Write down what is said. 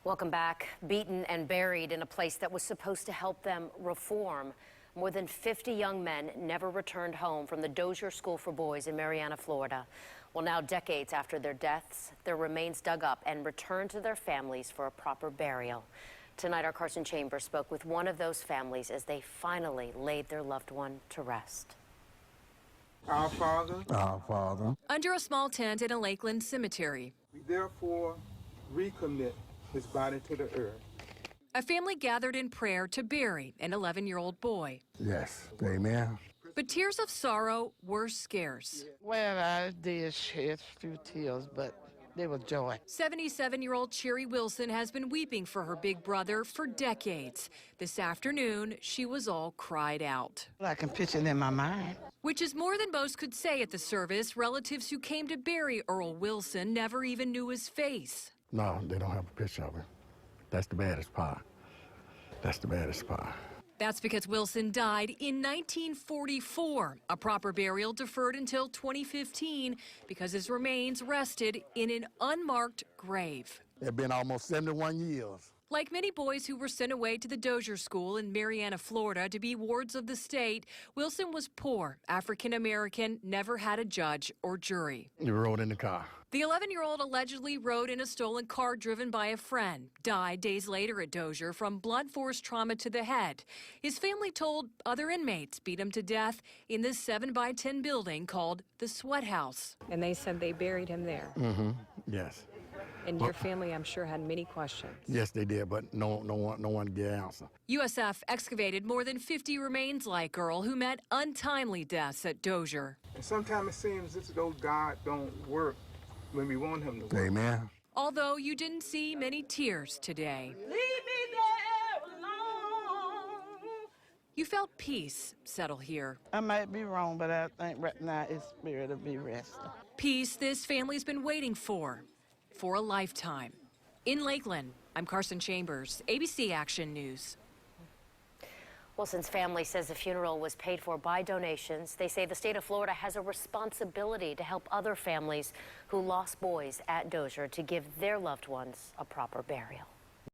Welcome back. Beaten and buried in a place that was supposed to help them reform. More than 50 young men never returned home from the Dozier School for Boys in Marianna, Florida. Well, now decades after their deaths, their remains dug up and returned to their families for a proper burial. Tonight, our Carson Chambers spoke with one of those families as they finally laid their loved one to rest. Our Father, Under a small tent in a Lakeland cemetery, we therefore recommit his body to the earth. a family gathered in prayer to bury an 11-year-old boy. Yes, amen. But tears of sorrow were scarce. Well, I did shed a few tears, but they were joy. 77-year-old Cherry Wilson has been weeping for her big brother for decades. This afternoon, she was all cried out. I can picture it in my mind. Which is more than most could say at the service. Relatives who came to bury Earl Wilson never even knew his face. No, they don't have a picture of him. That's the baddest part. That's the baddest part. That's because Wilson died in 1944. A proper burial deferred until 2015 because his remains rested in an unmarked grave. It's been almost 71 years. Like many boys who were sent away to the Dozier School in Marianna, Florida to be wards of the state, Wilson was poor, African-American, never had a judge or jury. You rode in the car. The 11-year-old allegedly rode in a stolen car driven by a friend, died days later at Dozier from blunt force trauma to the head. His family told other inmates beat him to death in this 7x10 building called the Sweat House. And they said they buried him there. Mm-hmm. Yes. And your family, I'm sure, had many questions. Yes, they did, but no one gave an answer. USF excavated more than 50 remains like Earl, who met untimely deaths at Dozier. And sometimes it seems as though God don't work when we want him to work. Amen. Although you didn't see many tears today. Leave me there alone. You felt peace settle here. I might be wrong, but I think right now his spirit will be resting. Peace this family's been waiting for a lifetime. In Lakeland, I'm Carson Chambers, ABC Action News. Wilson's family says the funeral was paid for by donations. They say the state of Florida has a responsibility to help other families who lost boys at Dozier to give their loved ones a proper burial.